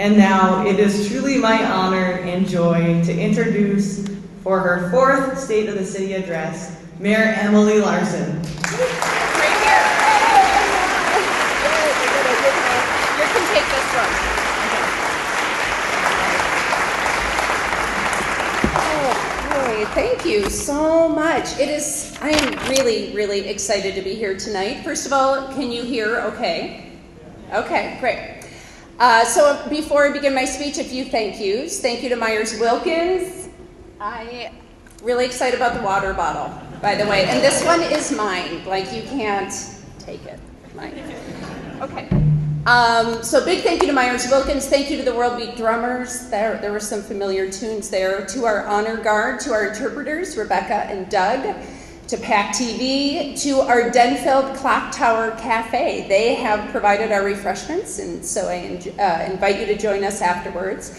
And now it is truly my honor and joy to introduce, for her 4th State of the City address, Mayor Emily Larson. You can take this one. Okay, thank you so much. I am really, really excited to be here tonight. First of all, can you hear okay? Okay, great. So before I begin my speech, a few thank yous. Thank you to Myers-WIlkins. I'm really excited about the water bottle, by the way. And this one is mine. Like, you can't take it. Mine. Okay. So big thank you to Myers-WIlkins. Thank you to the World Beat drummers. There were some familiar tunes there. To our honor guard, to our interpreters, Rebecca and Doug. To PAC TV, to our Denfeld Clock Tower Cafe. They have provided our refreshments, and so I invite you to join us afterwards.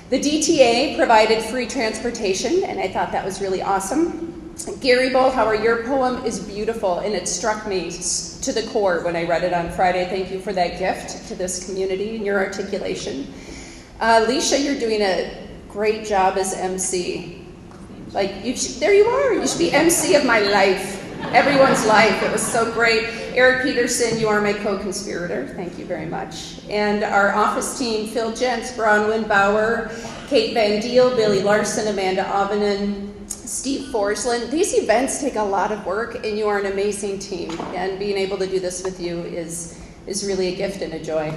The DTA provided free transportation, and I thought that was really awesome. Gary Bollhauer, your poem is beautiful, and it struck me to the core when I read it on Friday. Thank you for that gift to this community and your articulation. Alicia, you're doing a great job as MC. Like, there you are. You should be MC of my life, everyone's life. It was so great. Eric Peterson, you are my co-conspirator. Thank you very much. And our office team, Phil Jentz, Bronwyn Bauer, Kate Van Deel, Billy Larson, Amanda Avenin, Steve Forsland. These events take a lot of work, and you are an amazing team. And being able to do this with you is really a gift and a joy.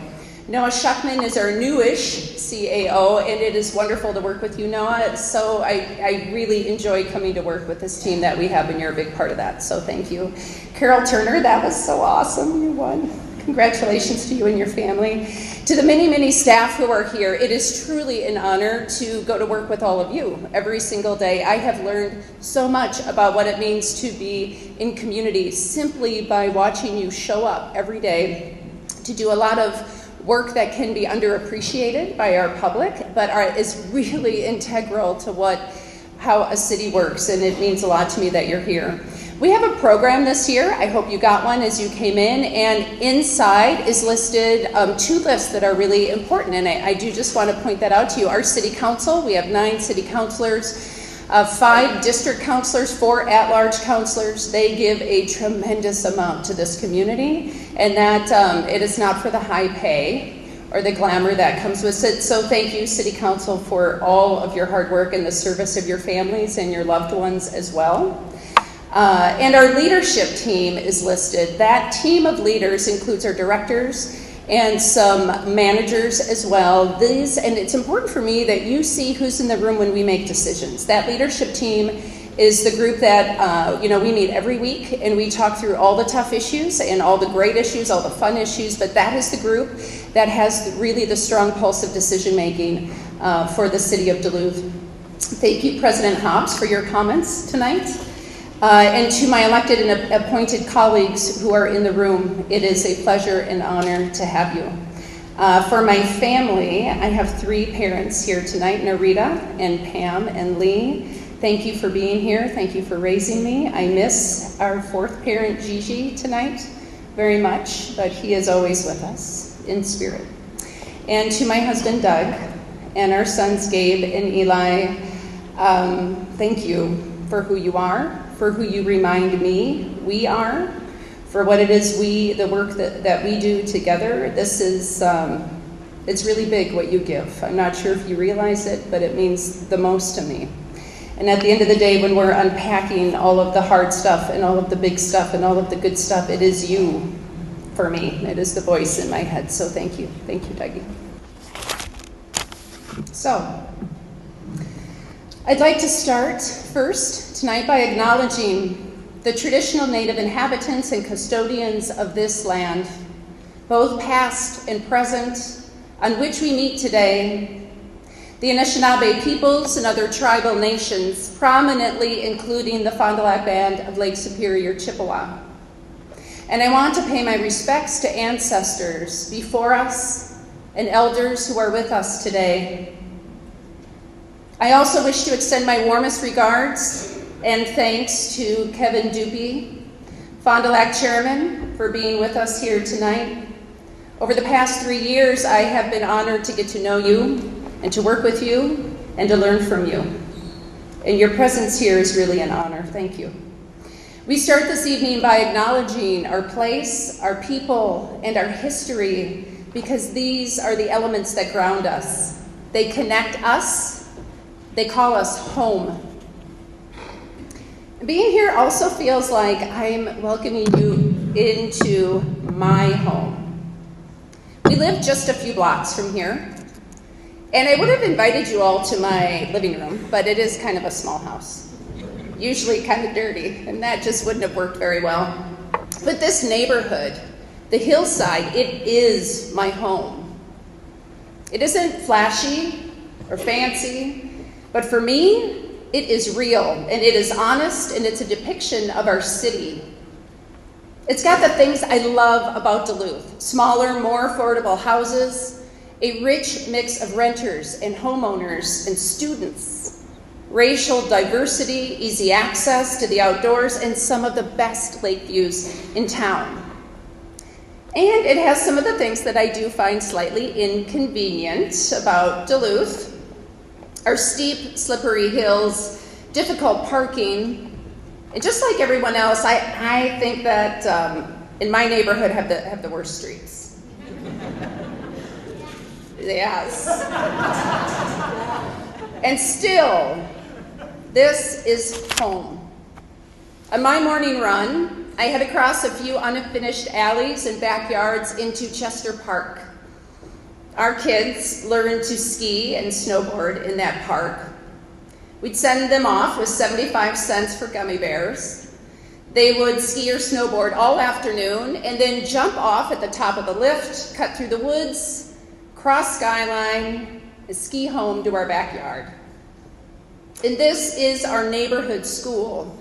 Noah Schuckman is our newish CAO, and it is wonderful to work with you, Noah. So I really enjoy coming to work with this team that we have, and you're a big part of that, so thank you. Carol Turner, that was so awesome, you won. Congratulations to you and your family. To the many, many staff who are here, it is truly an honor to go to work with all of you every single day. I have learned so much about what it means to be in community simply by watching you show up every day to do a lot of work that can be underappreciated by our public, but is really integral to how a city works, and it means a lot to me that you're here. We have a program this year. I hope you got one as you came in, and inside is listed 2 lists that are really important, and I do just want to point that out to you. Our city council, we have 9 city councilors, 5 district councilors, 4 at-large councilors. They give a tremendous amount to this community, and that it is not for the high pay or the glamour that comes with it. So thank you, City Council, for all of your hard work and the service of your families and your loved ones as well. And our leadership team is listed. That team of leaders includes our directors and some managers as well. And it's important for me that you see who's in the room when we make decisions. That leadership team is the group that, we meet every week, and we talk through all the tough issues and all the great issues, all the fun issues, but that is the group that has really the strong pulse of decision-making for the city of Duluth. Thank you, President Hobbs, for your comments tonight. And to my elected and appointed colleagues who are in the room, it is a pleasure and honor to have you. For my family, I have 3 parents here tonight, Narita and Pam and Lee. Thank you for being here. Thank you for raising me. I miss our 4th parent, Gigi, tonight very much, but he is always with us in spirit. And to my husband, Doug, and our sons, Gabe and Eli, thank you for who you are, for who you remind me we are, for what it is the work that we do together. This is, it's really big what you give. I'm not sure if you realize it, but it means the most to me. And at the end of the day, when we're unpacking all of the hard stuff and all of the big stuff and all of the good stuff, it is you for me. It is the voice in my head. So thank you. Thank you, Dougie. So, I'd like to start first tonight by acknowledging the traditional native inhabitants and custodians of this land, both past and present, on which we meet today, the Anishinaabe peoples and other tribal nations, prominently including the Fond du Lac Band of Lake Superior, Chippewa. And I want to pay my respects to ancestors before us and elders who are with us today. I also wish to extend my warmest regards and thanks to Kevin Dupy, Fond du Lac Chairman, for being with us here tonight. Over the past 3 years, I have been honored to get to know you and to work with you and to learn from you. And your presence here is really an honor. Thank you. We start this evening by acknowledging our place, our people, and our history, because these are the elements that ground us. They connect us. They call us home. Being here also feels like I'm welcoming you into my home. We live just a few blocks from here, and I would have invited you all to my living room, but it is kind of a small house, usually kind of dirty, and that just wouldn't have worked very well. But this neighborhood, the hillside, it is my home. It isn't flashy or fancy, but for me, it is real, and it is honest, and it's a depiction of our city. It's got the things I love about Duluth: smaller, more affordable houses, a rich mix of renters and homeowners and students, racial diversity, easy access to the outdoors, and some of the best lake views in town. And it has some of the things that I do find slightly inconvenient about Duluth: our steep, slippery hills, difficult parking. And just like everyone else, I think that in my neighborhood have the worst streets. Yes. And still, this is home. On my morning run, I head across a few unfinished alleys and backyards into Chester Park. Our kids learn to ski and snowboard in that park. We'd send them off with 75 cents for gummy bears. They would ski or snowboard all afternoon and then jump off at the top of the lift, cut through the woods, cross Skyline, and ski home to our backyard. And this is our neighborhood school.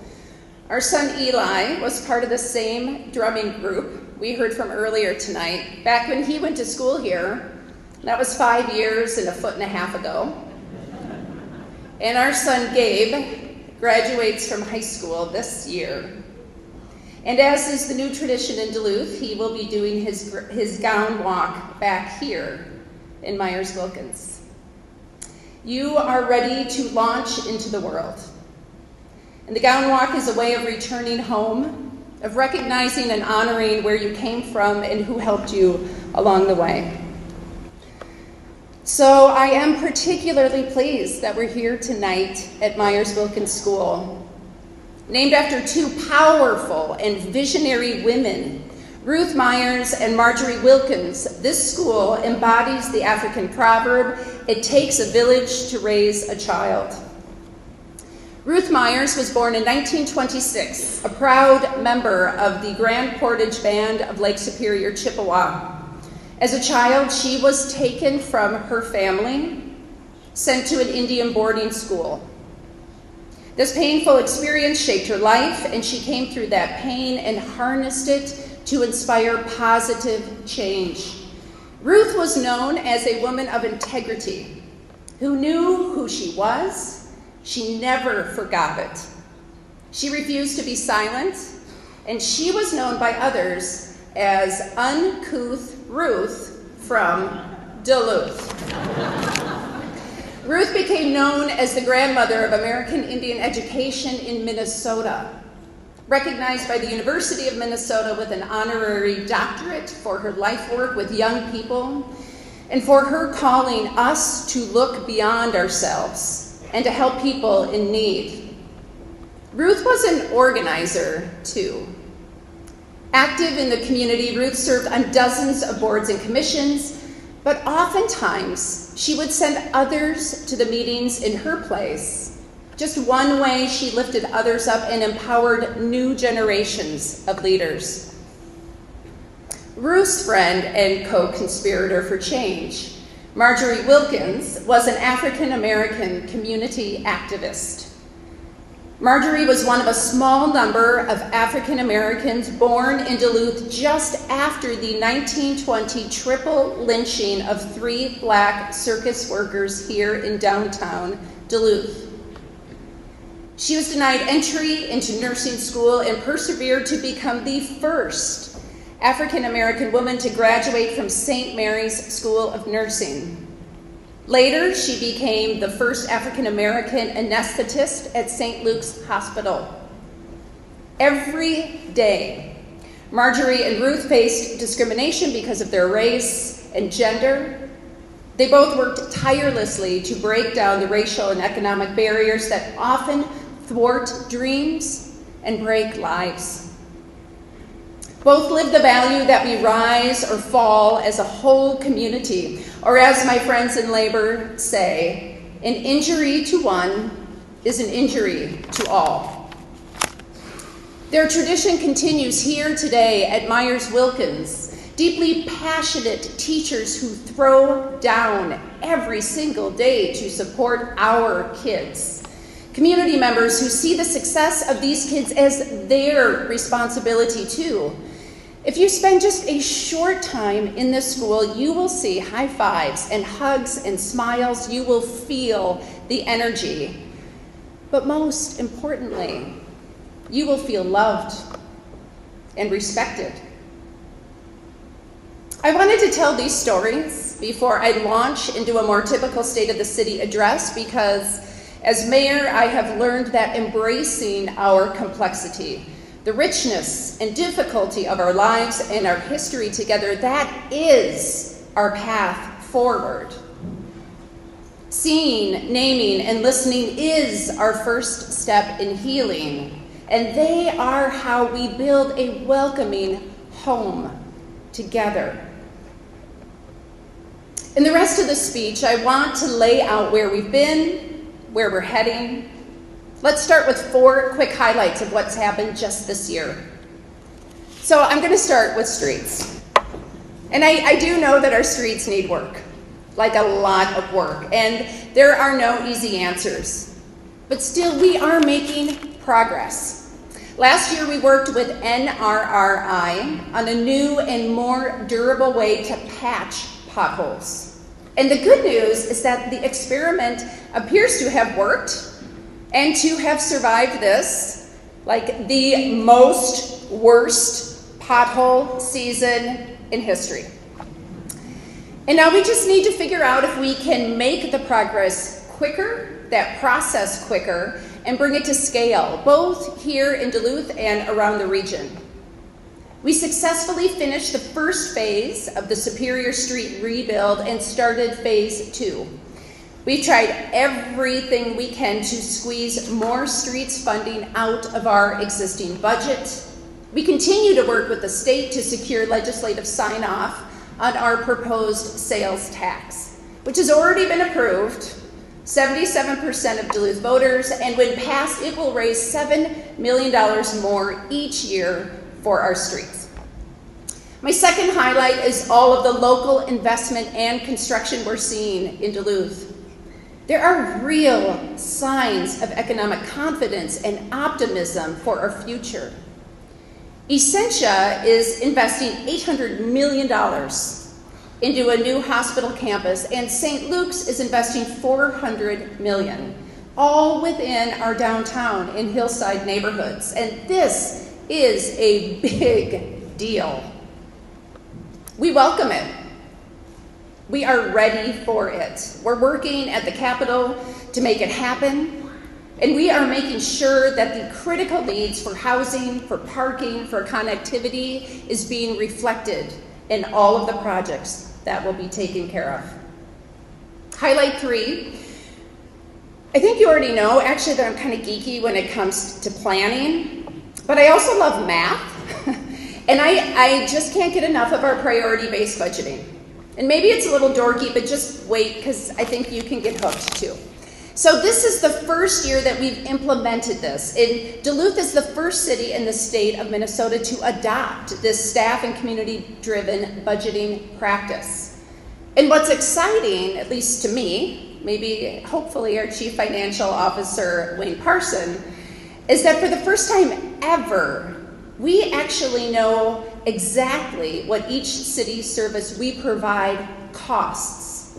Our son Eli was part of the same drumming group we heard from earlier tonight, back when he went to school here. That was 5 years and a foot and a half ago. And our son Gabe graduates from high school this year. And as is the new tradition in Duluth, he will be doing his gown walk back here in Myers-WIlkins. You are ready to launch into the world. And the gown walk is a way of returning home, of recognizing and honoring where you came from and who helped you along the way. So I am particularly pleased that we're here tonight at Myers-WIlkins School. Named after two powerful and visionary women, Ruth Myers and Myers-WIlkins, this school embodies the African proverb, "It takes a village to raise a child." Ruth Myers was born in 1926, a proud member of the Grand Portage Band of Lake Superior, Chippewa. As a child, she was taken from her family, sent to an Indian boarding school. This painful experience shaped her life, and she came through that pain and harnessed it to inspire positive change. Ruth was known as a woman of integrity who knew who she was. She never forgot it. She refused to be silent, and she was known by others as Uncouth Ruth from Duluth. Ruth became known as the grandmother of American Indian education in Minnesota, recognized by the University of Minnesota with an honorary doctorate for her life work with young people and for her calling us to look beyond ourselves and to help people in need. Ruth was an organizer, too. Active in the community, Ruth served on dozens of boards and commissions, but oftentimes she would send others to the meetings in her place. Just one way she lifted others up and empowered new generations of leaders. Ruth's friend and co-conspirator for change, Myers-WIlkins, was an African-American community activist. Marjorie was one of a small number of African Americans born in Duluth just after the 1920 triple lynching of 3 black circus workers here in downtown Duluth. She was denied entry into nursing school and persevered to become the first African-American woman to graduate from St. Mary's School of Nursing. Later, she became the first African-American anesthetist at St. Luke's Hospital. Every day, Marjorie and Ruth faced discrimination because of their race and gender. They both worked tirelessly to break down the racial and economic barriers that often thwart dreams and break lives. Both live the value that we rise or fall as a whole community, or as my friends in labor say, an injury to one is an injury to all. Their tradition continues here today at Myers-WIlkins. Deeply passionate teachers who throw down every single day to support our kids. Community members who see the success of these kids as their responsibility too. If you spend just a short time in this school, you will see high fives and hugs and smiles. You will feel the energy. But most importantly, you will feel loved and respected. I wanted to tell these stories before I launch into a more typical State of the City address because as mayor, I have learned that embracing our complexity, the richness and difficulty of our lives and our history together, that is our path forward. Seeing, naming, and listening is our first step in healing, and they are how we build a welcoming home together. In the rest of the speech, I want to lay out where we've been, where we're heading. Let's start with 4 quick highlights of what's happened just this year. So I'm going to start with streets. And I do know that our streets need work, like a lot of work, and there are no easy answers. But still, we are making progress. Last year, we worked with NRRI on a new and more durable way to patch potholes. And the good news is that the experiment appears to have worked and to have survived this, like the most worst pothole season in history. And now we just need to figure out if we can make the progress quicker, that process quicker, and bring it to scale, both here in Duluth and around the region. We successfully finished the first phase of the Superior Street rebuild and started phase 2. We've tried everything we can to squeeze more streets funding out of our existing budget. We continue to work with the state to secure legislative sign-off on our proposed sales tax, which has already been approved. 77% of Duluth voters, and when passed, it will raise $7 million more each year for our streets. My second highlight is all of the local investment and construction we're seeing in Duluth. There are real signs of economic confidence and optimism for our future. Essentia is investing $800 million into a new hospital campus, and St. Luke's is investing $400 million, all within our downtown and hillside neighborhoods. And this is a big deal. We welcome it. We are ready for it. We're working at the Capitol to make it happen, and we are making sure that the critical needs for housing, for parking, for connectivity is being reflected in all of the projects that will be taken care of. Highlight 3. I think you already know, actually, that I'm kind of geeky when it comes to planning, but I also love math, and I just can't get enough of our priority-based budgeting. And maybe it's a little dorky, but just wait, because I think you can get hooked too. So this is the first year that we've implemented this. And Duluth is the first city in the state of Minnesota to adopt this staff and community-driven budgeting practice. And what's exciting, at least to me, maybe hopefully our Chief Financial Officer, Wayne Parson, is that for the first time ever, we actually know exactly what each city service we provide costs.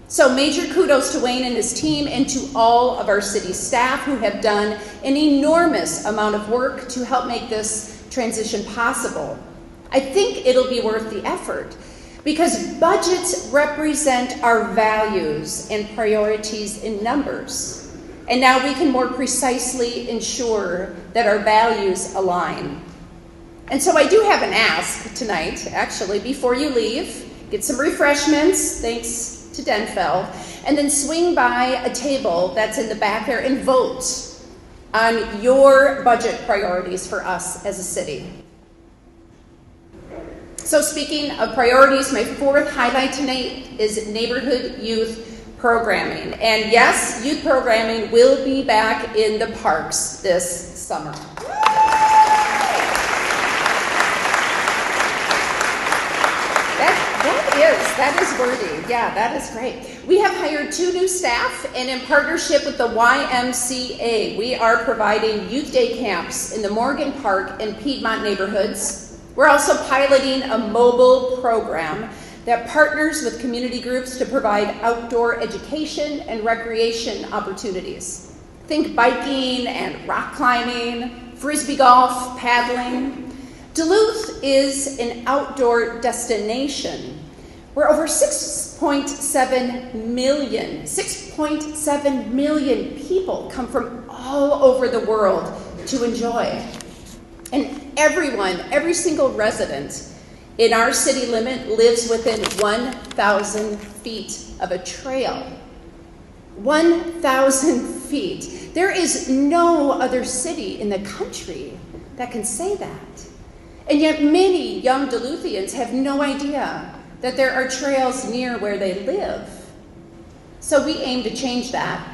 So major kudos to Wayne and his team and to all of our city staff who have done an enormous amount of work to help make this transition possible. I think it'll be worth the effort, because budgets represent our values and priorities in numbers. And now we can more precisely ensure that our values align. And so I do have an ask tonight, actually, before you leave. Get some refreshments, thanks to Denfeld, and then swing by a table that's in the back there and vote on your budget priorities for us as a city. So speaking of priorities, my fourth highlight tonight is neighborhood youth programming. And yes, youth programming will be back in the parks this summer. That is wordy. Yeah, that is great. We have hired 2 new staff, and in partnership with the YMCA, we are providing youth day camps in the Morgan Park and Piedmont neighborhoods. We're also piloting a mobile program that partners with community groups to provide outdoor education and recreation opportunities. Think biking and rock climbing, frisbee golf, paddling. Duluth is an outdoor destination where over 6.7 million people come from all over the world to enjoy. And every single resident in our city limit lives within 1,000 feet of a trail. 1,000 feet. There is no other city in the country that can say that. And yet many young Duluthians have no idea that there are trails near where they live. So we aim to change that.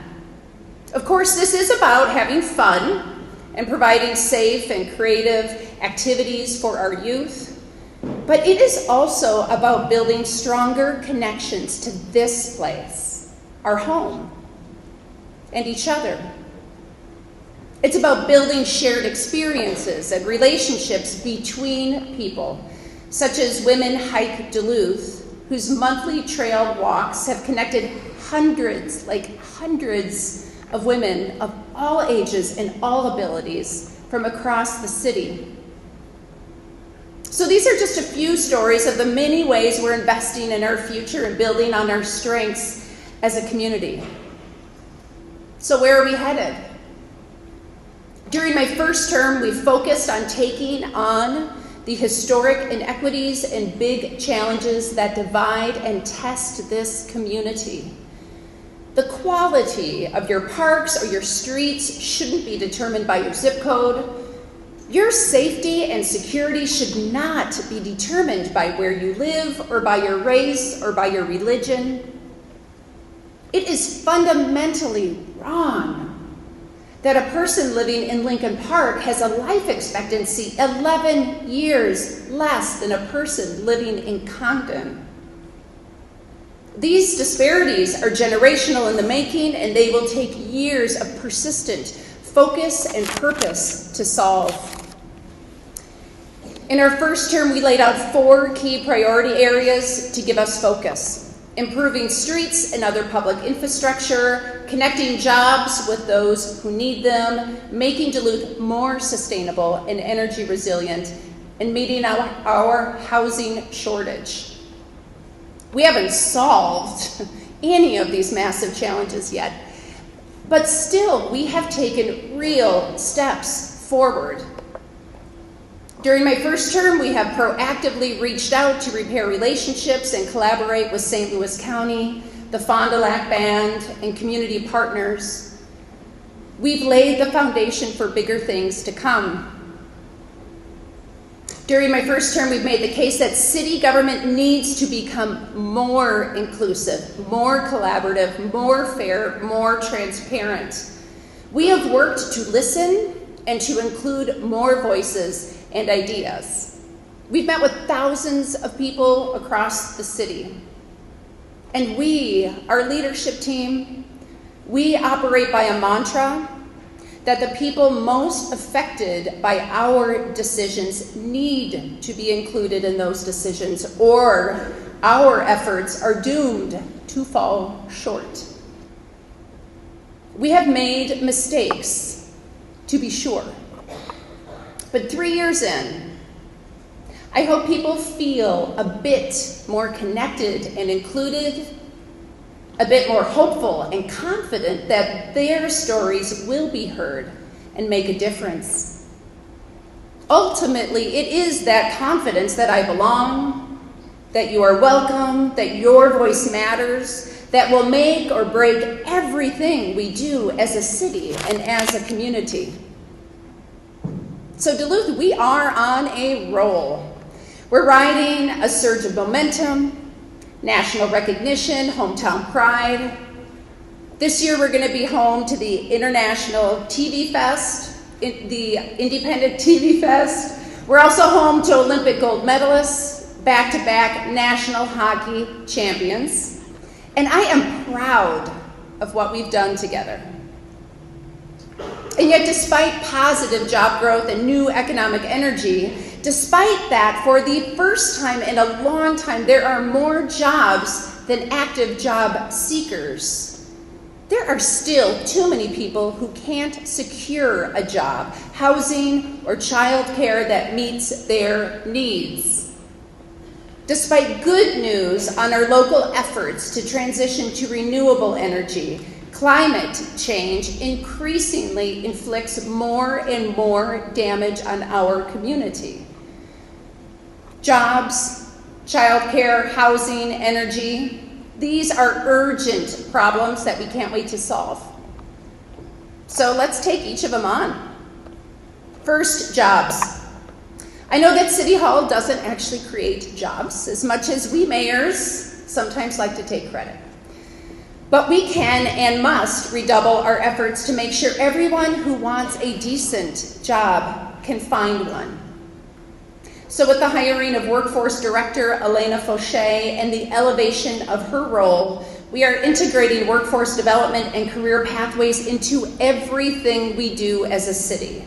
Of course, this is about having fun and providing safe and creative activities for our youth, but it is also about building stronger connections to this place, our home, and each other. It's about building shared experiences and relationships between people, such as Women Hike Duluth, whose monthly trail walks have connected hundreds of women of all ages and all abilities from across the city. So these are just a few stories of the many ways we're investing in our future and building on our strengths as a community. So where are we headed? During my first term, we focused on taking on the historic inequities and big challenges that divide and test this community. The quality of your parks or your streets shouldn't be determined by your zip code. Your safety and security should not be determined by where you live or by your race or by your religion. It is fundamentally wrong that a person living in Lincoln Park has a life expectancy 11 years less than a person living in Condon. These disparities are generational in the making, and they will take years of persistent focus and purpose to solve. In our first term, we laid out 4 key priority areas to give us focus: improving streets and other public infrastructure, connecting jobs with those who need them, making Duluth more sustainable and energy resilient, and meeting our housing shortage. We haven't solved any of these massive challenges yet, but still we have taken real steps forward. During my first term, we have proactively reached out to repair relationships and collaborate with St. Louis County, the Fond du Lac Band, and community partners. We've laid the foundation for bigger things to come. During my first term, we've made the case that city government needs to become more inclusive, more collaborative, more fair, more transparent. We have worked to listen and to include more voices and ideas. We've met with thousands of people across the city. And we, our leadership team, we operate by a mantra that the people most affected by our decisions need to be included in those decisions, or our efforts are doomed to fall short. We have made mistakes, to be sure. But 3 years in, I hope people feel a bit more connected and included, a bit more hopeful and confident that their stories will be heard and make a difference. Ultimately, it is that confidence that I belong, that you are welcome, that your voice matters, that will make or break everything we do as a city and as a community. So Duluth, we are on a roll. We're riding a surge of momentum, national recognition, hometown pride. This year we're going to be home to the International TV Fest, the Independent TV Fest. We're also home to Olympic gold medalists, back-to-back national hockey champions. And I am proud of what we've done together. And yet, despite positive job growth and new economic energy, despite that, for the first time in a long time, there are more jobs than active job seekers. There are still too many people who can't secure a job, housing, or childcare that meets their needs. Despite good news on our local efforts to transition to renewable energy, climate change increasingly inflicts more and more damage on our community. Jobs, childcare, housing, energy, these are urgent problems that we can't wait to solve. So let's take each of them on. First, jobs. I know that City Hall doesn't actually create jobs as much as we mayors sometimes like to take credit. But we can and must redouble our efforts to make sure everyone who wants a decent job can find one. So with the hiring of Workforce Director Elena Fauché and the elevation of her role, we are integrating workforce development and career pathways into everything we do as a city.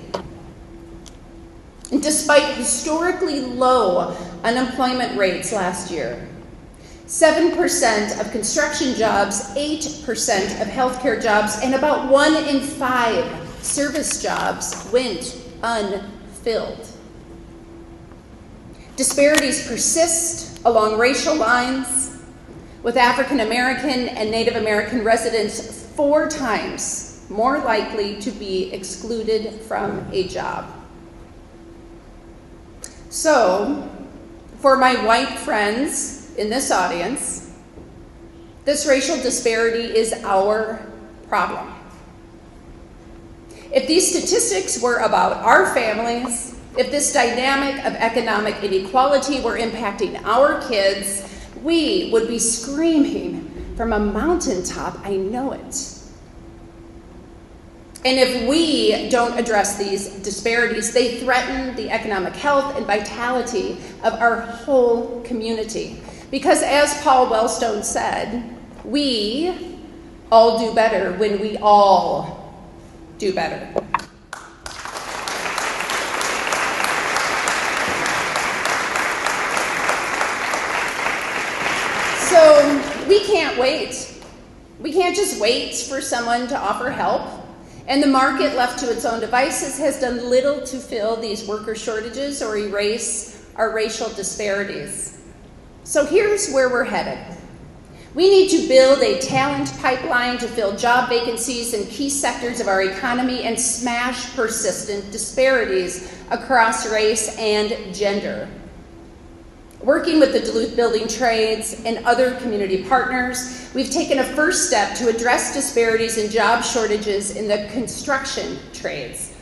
And despite historically low unemployment rates last year, 7% of construction jobs, 8% of healthcare jobs, and about 1 in 5 service jobs went unfilled. Disparities persist along racial lines, with African American and Native American residents 4 times more likely to be excluded from a job. So, for my white friends in this audience, this racial disparity is our problem. If these statistics were about our families, if this dynamic of economic inequality were impacting our kids, we would be screaming from a mountaintop, I know it. And if we don't address these disparities, they threaten the economic health and vitality of our whole community. Because as Paul Wellstone said, we all do better when we all do better. So we can't wait. We can't just wait for someone to offer help. And the market, left to its own devices, has done little to fill these worker shortages or erase our racial disparities. So here's where we're headed. We need to build a talent pipeline to fill job vacancies in key sectors of our economy and smash persistent disparities across race and gender. Working with the Duluth Building Trades and other community partners, we've taken a first step to address disparities and job shortages in the construction trades.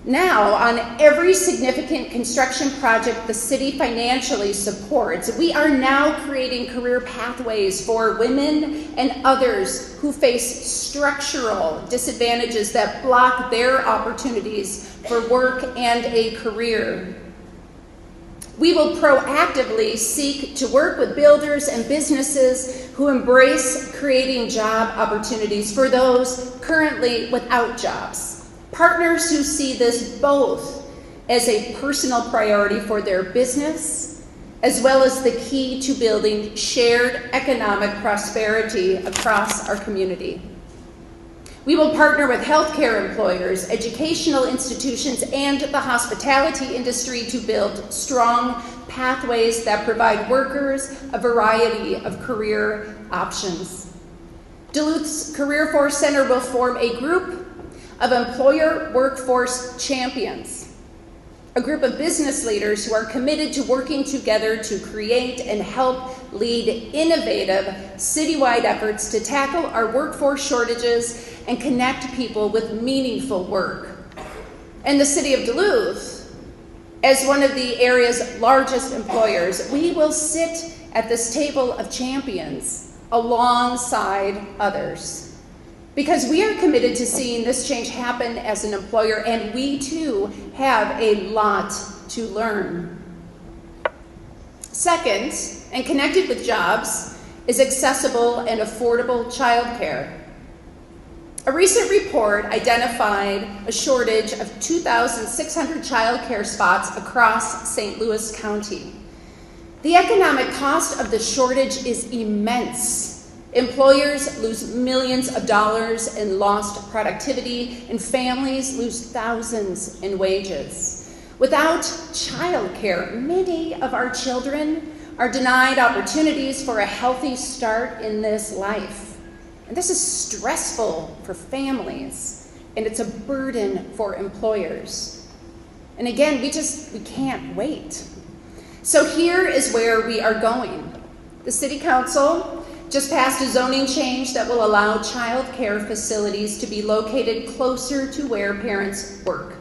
Now, on every significant construction project the city financially supports, we are now creating career pathways for women and others who face structural disadvantages that block their opportunities for work and a career. We will proactively seek to work with builders and businesses who embrace creating job opportunities for those currently without jobs. Partners who see this both as a personal priority for their business, as well as the key to building shared economic prosperity across our community. We will partner with healthcare employers, educational institutions, and the hospitality industry to build strong pathways that provide workers a variety of career options. Duluth's Career Force Center will form a group of employer workforce champions, a group of business leaders who are committed to working together to create and help lead innovative citywide efforts to tackle our workforce shortages and connect people with meaningful work. And the city of Duluth, as one of the area's largest employers, we will sit at this table of champions alongside others, because we are committed to seeing this change happen as an employer, and we too have a lot to learn. Second, and connected with jobs, is accessible and affordable childcare. A recent report identified a shortage of 2,600 childcare spots across St. Louis County. The economic cost of the shortage is immense. Employers lose millions of dollars in lost productivity, and families lose thousands in wages. Without childcare, many of our children are denied opportunities for a healthy start in this life. And this is stressful for families, and it's a burden for employers. And again, we can't wait. So here is where we are going. The City Council just passed a zoning change that will allow child care facilities to be located closer to where parents work.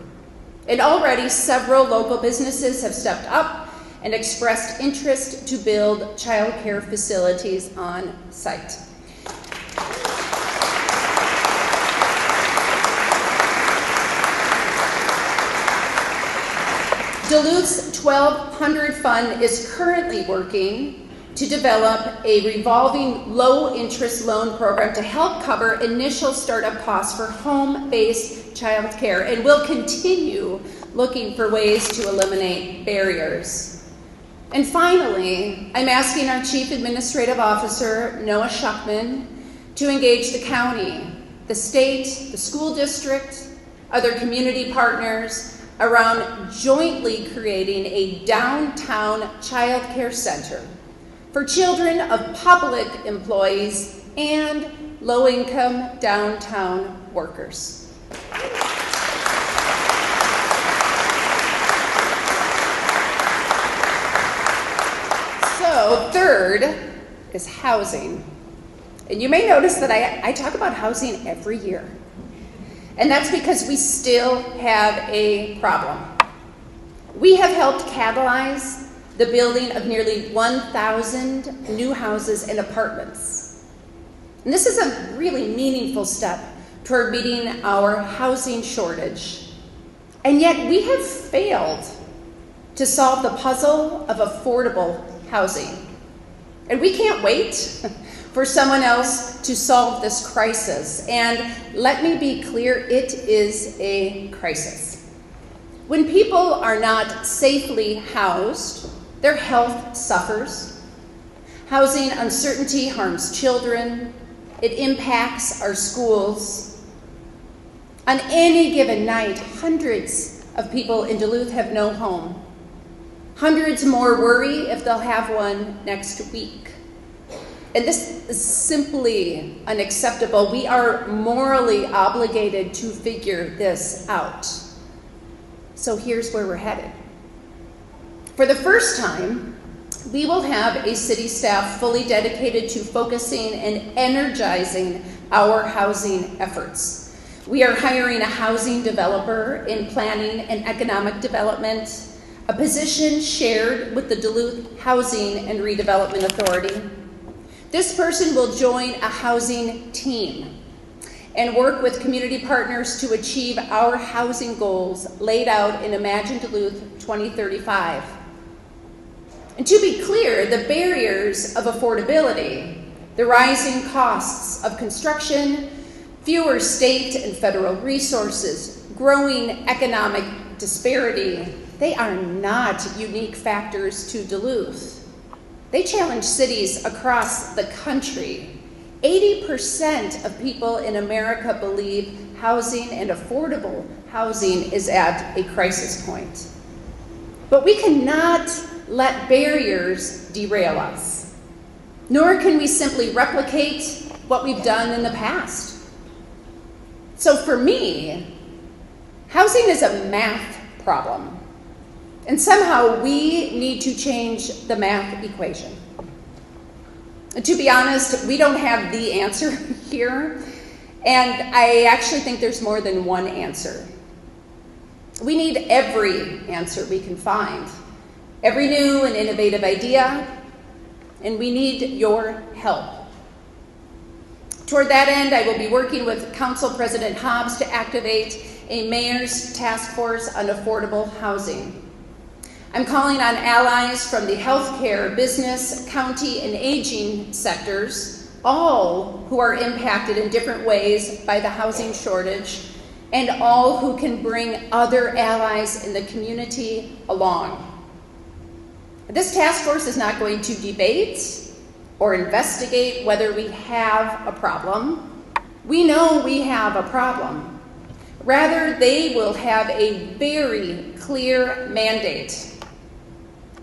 And already several local businesses have stepped up and expressed interest to build child care facilities on site. Duluth's 1200 Fund is currently working to develop a revolving low-interest loan program to help cover initial startup costs for home-based child care, and will continue looking for ways to eliminate barriers. And finally, I'm asking our Chief Administrative Officer, Noah Schuckman, to engage the county, the state, the school district, other community partners around jointly creating a downtown child care center for children of public employees and low-income downtown workers. So third is housing. And you may notice that I talk about housing every year. And that's because we still have a problem. We have helped catalyze the building of nearly 1,000 new houses and apartments. And this is a really meaningful step toward meeting our housing shortage. And yet we have failed to solve the puzzle of affordable housing. And we can't wait for someone else to solve this crisis. And let me be clear, it is a crisis. When people are not safely housed, their health suffers. Housing uncertainty harms children. It impacts our schools. On any given night, hundreds of people in Duluth have no home. Hundreds more worry if they'll have one next week. And this is simply unacceptable. We are morally obligated to figure this out. So here's where we're headed. For the first time, we will have a city staff fully dedicated to focusing and energizing our housing efforts. We are hiring a housing developer in planning and economic development, a position shared with the Duluth Housing and Redevelopment Authority. This person will join a housing team and work with community partners to achieve our housing goals laid out in Imagine Duluth 2035. And to be clear, the barriers of affordability, the rising costs of construction, fewer state and federal resources, growing economic disparity, they are not unique factors to Duluth. They challenge cities across the country, 80% of people in America believe housing and affordable housing is at a crisis point. But we cannot let barriers derail us, nor can we simply replicate what we've done in the past. So for me, housing is a math problem, and somehow we need to change the math equation. And to be honest, we don't have the answer here, and I actually think there's more than one answer. We need every answer we can find, every new and innovative idea, and we need your help. Toward that end, I will be working with Council President Hobbs to activate a mayor's task force on affordable housing. I'm calling on allies from the healthcare, business, county, and aging sectors, all who are impacted in different ways by the housing shortage, and all who can bring other allies in the community along. This task force is not going to debate or investigate whether we have a problem. We know we have a problem. Rather, they will have a very clear mandate.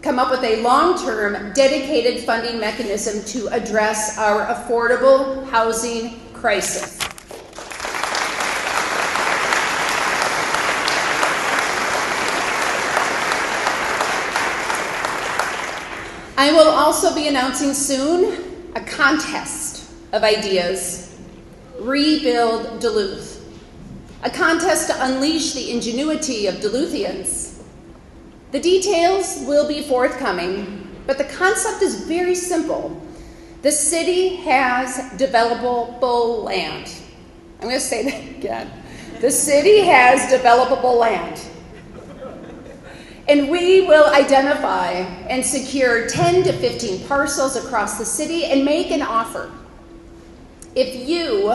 Come up with a long-term, dedicated funding mechanism to address our affordable housing crisis. I will also be announcing soon a contest of ideas, Rebuild Duluth, a contest to unleash the ingenuity of Duluthians. The details will be forthcoming, but the concept is very simple. The city has developable land. I'm going to say that again. The city has developable land. And we will identify and secure 10 to 15 parcels across the city and make an offer. If you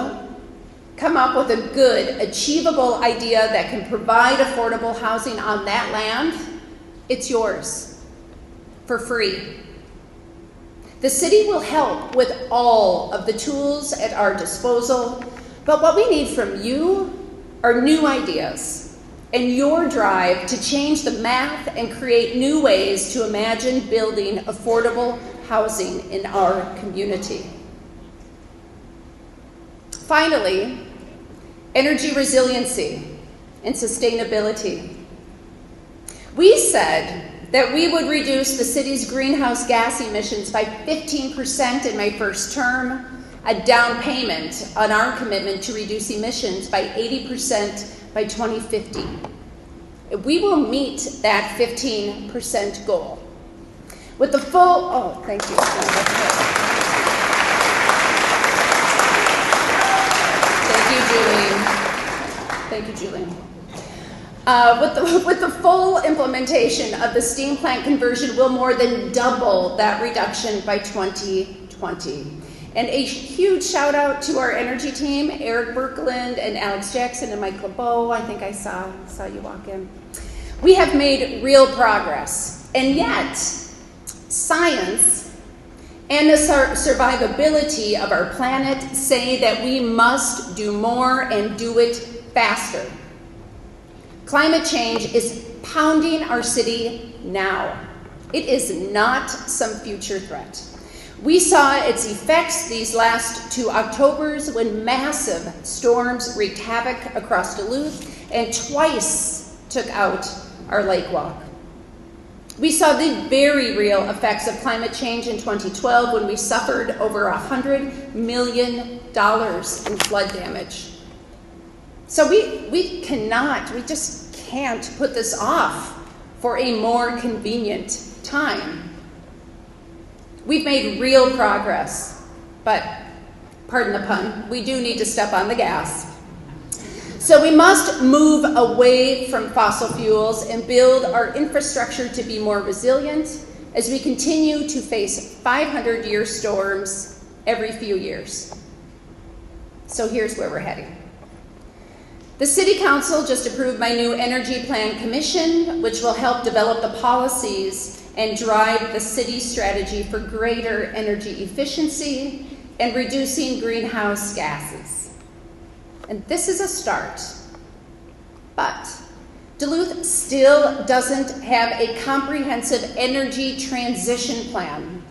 come up with a good, achievable idea that can provide affordable housing on that land, it's yours for free. The city will help with all of the tools at our disposal, but what we need from you are new ideas and your drive to change the math and create new ways to imagine building affordable housing in our community. Finally, energy resiliency and sustainability. We said that we would reduce the city's greenhouse gas emissions by 15% in my first term, a down payment on our commitment to reduce emissions by 80% by 2050. We will meet that 15% goal. With the full, thank you. Thank you, Julie. With the full implementation of the steam plant conversion, we'll more than double that reduction by 2020. And a huge shout out to our energy team, Eric Berkeland and Alex Jackson and Mike LeBeau. I think I saw you walk in. We have made real progress, and yet science and the survivability of our planet say that we must do more and do it faster. Climate change is pounding our city now. It is not some future threat. We saw its effects these last 2 Octobers when massive storms wreaked havoc across Duluth and twice took out our lake walk. We saw the very real effects of climate change in 2012 when we suffered over $100 million in flood damage. So we just can't put this off for a more convenient time. We've made real progress, but pardon the pun, we do need to step on the gas. So we must move away from fossil fuels and build our infrastructure to be more resilient as we continue to face 500-year storms every few years. So here's where we're heading. The City Council just approved my new Energy Plan Commission, which will help develop the policies and drive the city's strategy for greater energy efficiency and reducing greenhouse gases. And this is a start. But Duluth still doesn't have a comprehensive energy transition plan,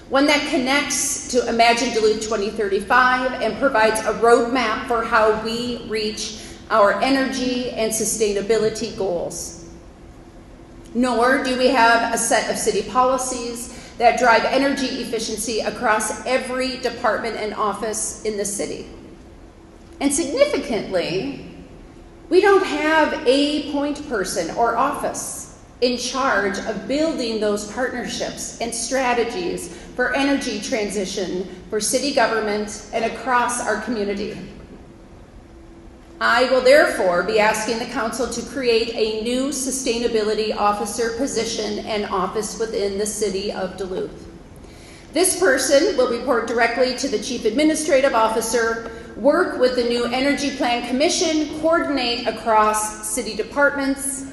one that connects to Imagine Duluth 2035 and provides a roadmap for how we reach our energy and sustainability goals. Nor do we have a set of city policies that drive energy efficiency across every department and office in the city. And significantly, we don't have a point person or office in charge of building those partnerships and strategies for energy transition for city government and across our community. I will therefore be asking the council to create a new sustainability officer position and office within the city of Duluth. This person will report directly to the Chief Administrative Officer, work with the new Energy Plan Commission, coordinate across city departments,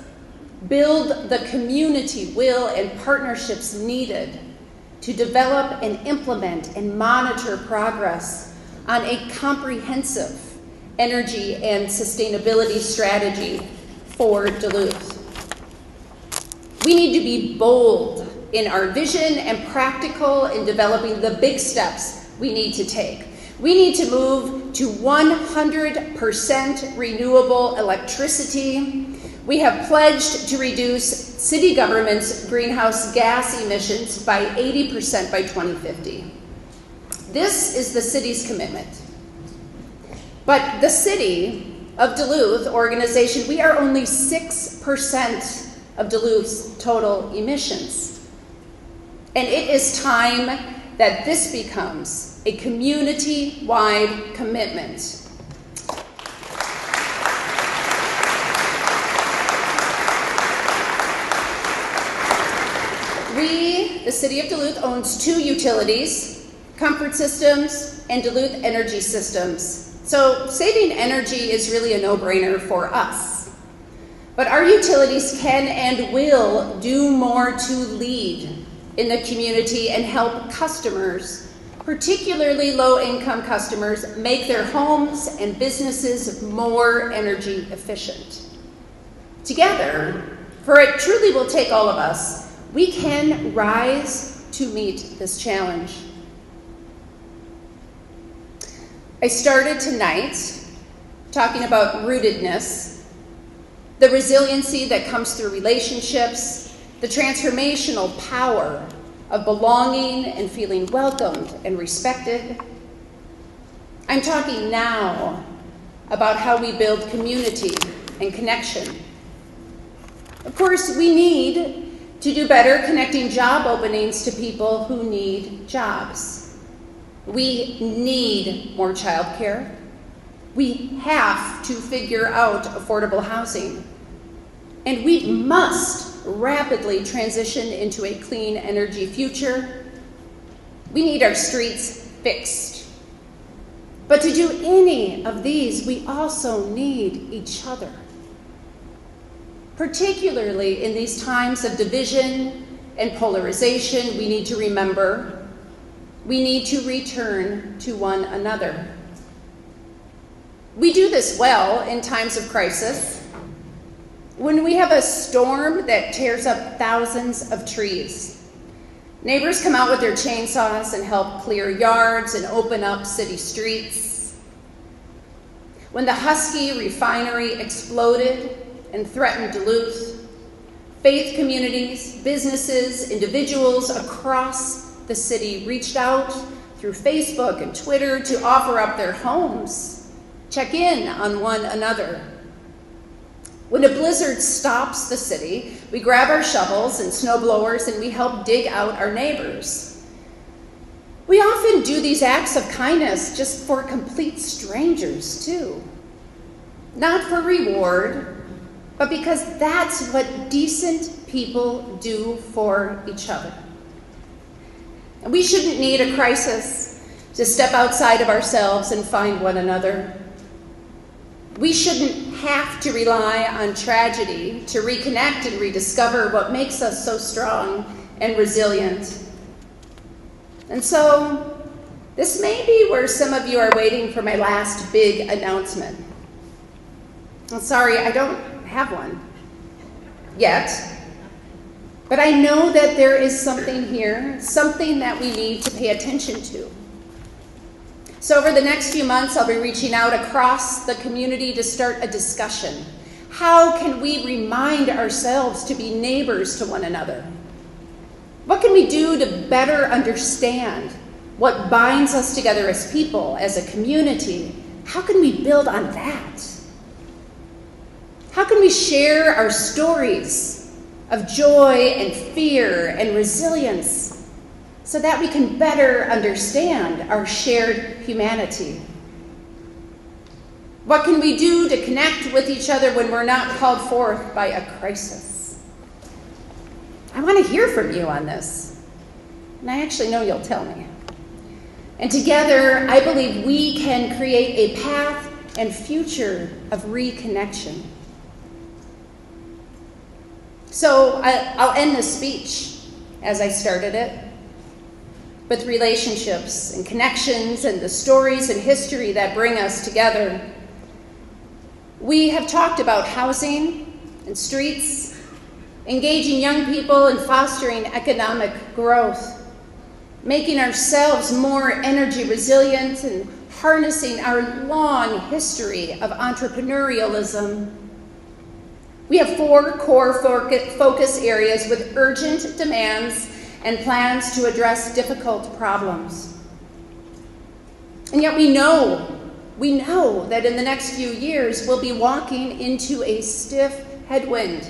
build the community will and partnerships needed to develop and implement and monitor progress on a comprehensive energy and sustainability strategy for Duluth. We need to be bold in our vision and practical in developing the big steps we need to take. We need to move to 100% renewable electricity. We have pledged to reduce city government's greenhouse gas emissions by 80% by 2050. This is the city's commitment. But the City of Duluth organization, we are only 6% of Duluth's total emissions. And it is time that this becomes a community-wide commitment. We, the City of Duluth, owns 2 utilities, Comfort Systems and Duluth Energy Systems. So saving energy is really a no-brainer for us. But our utilities can and will do more to lead in the community and help customers, particularly low-income customers, make their homes and businesses more energy efficient. Together, for it truly will take all of us, we can rise to meet this challenge. I started tonight talking about rootedness, the resiliency that comes through relationships, the transformational power of belonging and feeling welcomed and respected. I'm talking now about how we build community and connection. Of course, we need to do better connecting job openings to people who need jobs. We need more childcare. We have to figure out affordable housing. And we must rapidly transition into a clean energy future. We need our streets fixed. But to do any of these, we also need each other. Particularly in these times of division and polarization, we need to remember we need to return to one another. We do this well in times of crisis. When we have a storm that tears up thousands of trees, neighbors come out with their chainsaws and help clear yards and open up city streets. When the Husky refinery exploded and threatened Duluth, faith communities, businesses, individuals across the city reached out through Facebook and Twitter to offer up their homes, check in on one another. When a blizzard stops the city, we grab our shovels and snow blowers and we help dig out our neighbors. We often do these acts of kindness just for complete strangers too. Not for reward, but because that's what decent people do for each other. And we shouldn't need a crisis to step outside of ourselves and find one another. We shouldn't have to rely on tragedy to reconnect and rediscover what makes us so strong and resilient. And so, This may be where some of you are waiting for my last big announcement. I'm sorry, I don't have one yet. But I know that there is something here, something that we need to pay attention to. So over the next few months, I'll be reaching out across the community to start a discussion. How can we remind ourselves to be neighbors to one another? What can we do to better understand what binds us together as people, as a community? How can we build on that? How can we share our stories of joy and fear and resilience so that we can better understand our shared humanity? What can we do to connect with each other when we're not called forth by a crisis? I want to hear from you on this, and I actually know you'll tell me. And together, I believe we can create a path and future of reconnection. So I'll end this speech as I started it, with relationships and connections and the stories and history that bring us together. We have talked about housing and streets, engaging young people and fostering economic growth, making ourselves more energy resilient and harnessing our long history of entrepreneurialism. We have 4 core focus areas with urgent demands and plans to address difficult problems. And yet we know that in the next few years we'll be walking into a stiff headwind,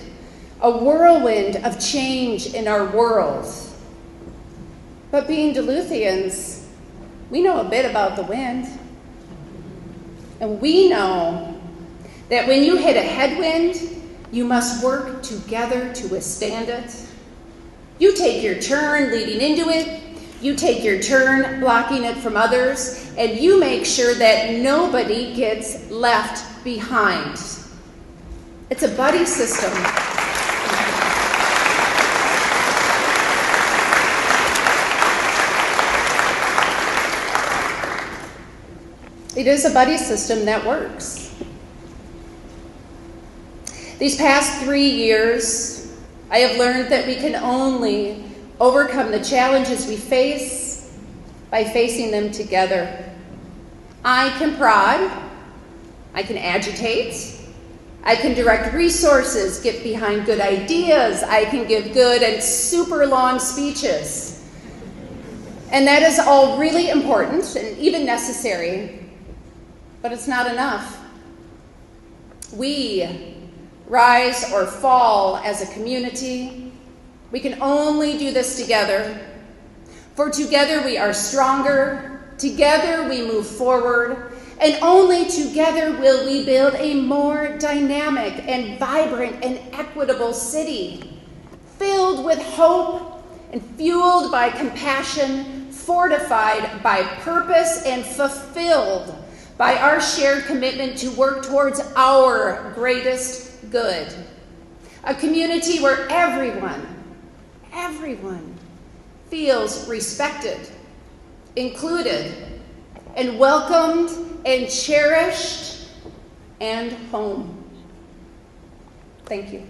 a whirlwind of change in our world. But being Duluthians, we know a bit about the wind. And we know that when you hit a headwind, you must work together to withstand it. You take your turn leading into it, you take your turn blocking it from others, and you make sure that nobody gets left behind. It's a buddy system. It is a buddy system that works. These past 3 years, I have learned that we can only overcome the challenges we face by facing them together. I can prod, I can agitate, I can direct resources, get behind good ideas, I can give good and super long speeches. And that is all really important and even necessary, but it's not enough. We rise or fall as a community. We can only do this together. For together we are stronger, together we move forward, and only together will we build a more dynamic and vibrant and equitable city, filled with hope and fueled by compassion, fortified by purpose, and fulfilled by our shared commitment to work towards our greatest good. A community where everyone feels respected, included, and welcomed, and cherished, and home. Thank you.